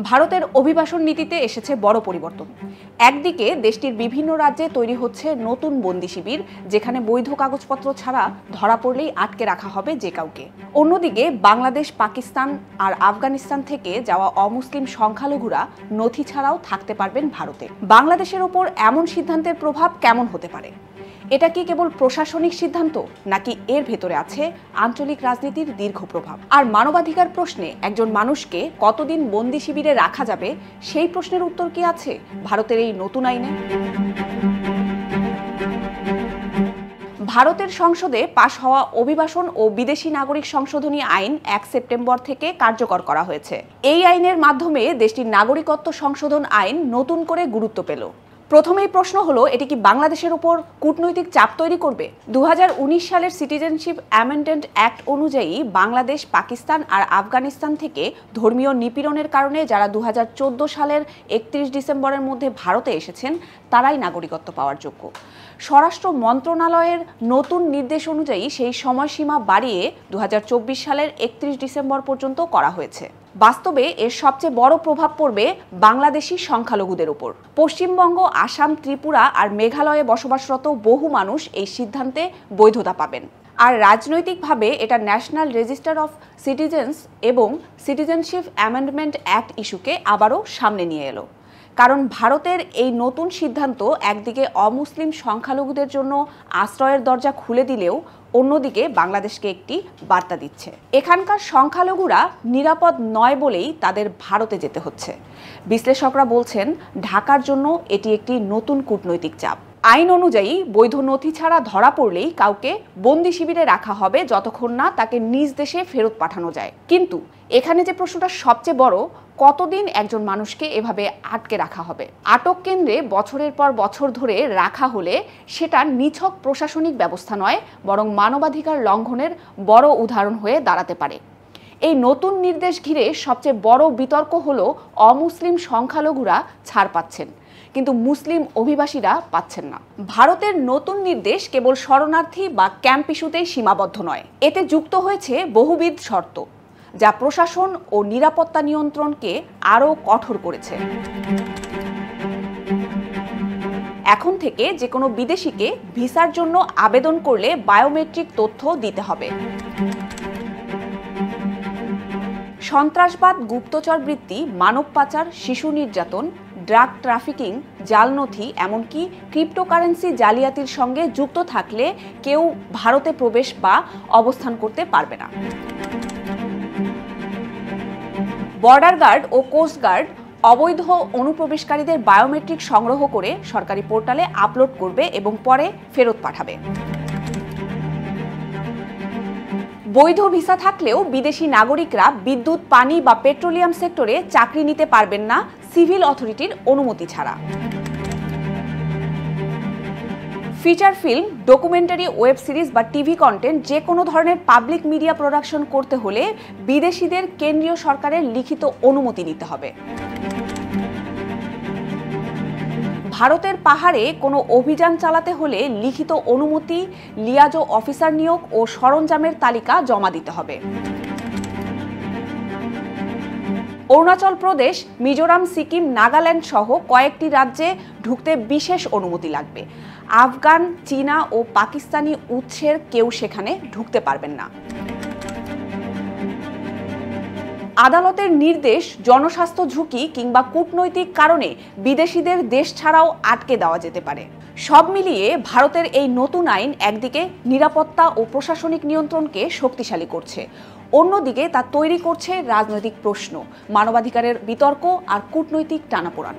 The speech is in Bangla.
ভারতের অভিবাসন নীতিতে এসেছে বড় পরিবর্তন। একদিকে দেশটির বিভিন্ন রাজ্যে তৈরি হচ্ছে নতুন বন্দি শিবির, যেখানে বৈধ কাগজপত্র ছাড়া ধরা পড়লেই আটকে রাখা হবে যে কাউকে। অন্যদিকে বাংলাদেশ, পাকিস্তান আর আফগানিস্তান থেকে যাওয়া অমুসলিম সংখ্যালঘুরা নথি ছাড়াও থাকতে পারবেন ভারতে। বাংলাদেশের ওপর এমন সিদ্ধান্তের প্রভাব কেমন হতে পারে? এটা কি কেবল প্রশাসনিক সিদ্ধান্ত, নাকি এর ভেতরে আছে আঞ্চলিক রাজনীতির দীর্ঘ প্রভাব? আর মানবাধিকার প্রশ্নে একজন মানুষকে কতদিন বন্দি শিবিরে রাখা যাবে, সেই প্রশ্নের উত্তর কি আছে ভারতের এই নতুন আইনে? ভারতের সংসদে পাশ হওয়া অভিবাসন ও বিদেশি নাগরিক সংশোধনী আইন 1 সেপ্টেম্বর থেকে কার্যকর করা হয়েছে। এই আইনের মাধ্যমে দেশটির নাগরিকত্ব সংশোধন আইন নতুন করে গুরুত্ব পেল। প্রথমেই প্রশ্ন হলো, এটি কি বাংলাদেশের উপর কূটনৈতিক চাপ তৈরি করবে? 2019 সালের সিটিজেনশিপ অ্যামেন্ডমেন্ট অ্যাক্ট অনুযায়ী বাংলাদেশ, পাকিস্তান আর আফগানিস্তান থেকে ধর্মীয় নিপীড়নের কারণে যারা 2014 সালের 31 ডিসেম্বরের মধ্যে ভারতে এসেছেন, তারাই নাগরিকত্ব পাওয়ার যোগ্য। স্বরাষ্ট্র মন্ত্রণালয়ের নতুন নির্দেশ অনুযায়ী সেই সময়সীমা বাড়িয়ে 2024 সালের 31 ডিসেম্বর পর্যন্ত করা হয়েছে। বাস্তবে এর সবচেয়ে বড় প্রভাব পড়বে বাংলাদেশি সংখ্যালঘুদের উপর। পশ্চিমবঙ্গ, আসাম, ত্রিপুরা আর মেঘালয়ে বসবাসরত বহু মানুষ এই সিদ্ধান্তে বৈধতা পাবেন। আর রাজনৈতিকভাবে এটা ন্যাশনাল রেজিস্টার অফ সিটিজেন্স এবং সিটিজেনশিপ অ্যামেন্ডমেন্ট অ্যাক্ট ইস্যুকে আবারও সামনে নিয়ে এলো। কারণ ভারতের এই নতুন সিদ্ধান্ত একদিকে অমুসলিম সংখ্যালঘুদের জন্য আশ্রয়ের দরজা খুলে দিলেও অন্যদিকে বাংলাদেশকে একটি বার্তা দিচ্ছে। এখানকার সংখ্যালঘুরা নিরাপদ নয় বলেই তাদের ভারতে যেতে হচ্ছে। বিশ্লেষকরা বলছেন, ঢাকার জন্য এটি একটি নতুন কূটনৈতিক চাপ। আইন অনুযায়ী বৈধ নথি ছাড়া ধরা পড়লেই কাউকে বন্দি শিবিরে রাখা হবে যতক্ষণ না তাকে নিজ দেশে ফেরত পাঠানো যায়। কিন্তু এখানে যে প্রশ্নটা সবচেয়ে বড়, কতদিন একজন মানুষকে এভাবে আটকে রাখা হবে? আটক কেন্দ্রে বছরের পর বছর ধরে রাখা হলে সেটা নিছক প্রশাসনিক ব্যবস্থা নয়, বরং মানবাধিকার লঙ্ঘনের বড় উদাহরণ হয়ে দাঁড়াতে পারে। এই নতুন নির্দেশ ঘিরে সবচেয়ে বড় বিতর্ক হলো, অমুসলিম সংখ্যালঘুরা ছাড় পাচ্ছেন, কিন্তু মুসলিম অভিবাসীরা পাচ্ছেন না। ভারতের নতুন নির্দেশ কেবল শরণার্থী বা ক্যাম্প ইস্যুতেই সীমাবদ্ধ নয়, এতে যুক্ত হয়েছে বহুবিধ শর্ত, যা প্রশাসন ও নিরাপত্তা নিয়ন্ত্রণকে আরও কঠোর করেছে। এখন থেকে যে কোনো বিদেশিকে ভিসার জন্য আবেদন করলে বায়োমেট্রিক তথ্য দিতে হবে। সন্ত্রাসবাদ, গুপ্তচর বৃত্তি, মানব পাচার, শিশু নির্যাতন, ড্রাগ ট্রাফিকিং, জাল নথি, এমনকি ক্রিপ্টোকারেন্সি জালিয়াতির সঙ্গে যুক্ত থাকলে কেউ ভারতে প্রবেশ বা অবস্থান করতে পারবে না। বর্ডার গার্ড ও কোস্ট গার্ড অবৈধ অনুপ্রবেশকারীদের বায়োমেট্রিক সংগ্রহ করে সরকারি পোর্টালে আপলোড করবে এবং পরে ফেরত পাঠাবে। বৈধ ভিসা থাকলেও বিদেশি নাগরিকরা বিদ্যুৎ, পানি বা পেট্রোলিয়াম সেক্টরে চাকরি নিতে পারবেন না সিভিল অথরিটির অনুমতি ছাড়া। Feature film, documentary, web series বা টিভি কন্টেন্ট যে কোনো ধরনের পাবলিক মিডিয়া প্রোডাকশন করতে হলে বিদেশিদের কেন্দ্রীয় সরকারের লিখিত অনুমতি নিতে হবে। ভারতের পাহাড়ে কোনো অভিযান চালাতে হলে লিখিত অনুমতি, লিয়াজো অফিসার নিয়োগ ও সরঞ্জামের তালিকা জমা দিতে হবে। অরুণাচল প্রদেশ, মিজোরাম, সিকিম, নাগাল্যান্ড সহ কয়েকটি রাজ্যে ঢুকতে বিশেষ অনুমতি লাগবে। আফগান, চীনা ও পাকিস্তানি উৎসের কেউ সেখানে ঢুকতে পারবেন না। আদালতের নির্দেশ, জনস্বাস্থ্য ঝুঁকি কিংবা কূটনৈতিক কারণে বিদেশিদের দেশ ছাড়াও আটকে দেওয়া যেতে পারে। সব মিলিয়ে ভারতের এই নতুন আইন একদিকে নিরাপত্তা ও প্রশাসনিক নিয়ন্ত্রণকে শক্তিশালী করছে, অন্যদিকে তা তৈরি করছে রাজনৈতিক প্রশ্ন, মানবাধিকারের বিতর্ক আর কূটনৈতিক টানাপোড়েন।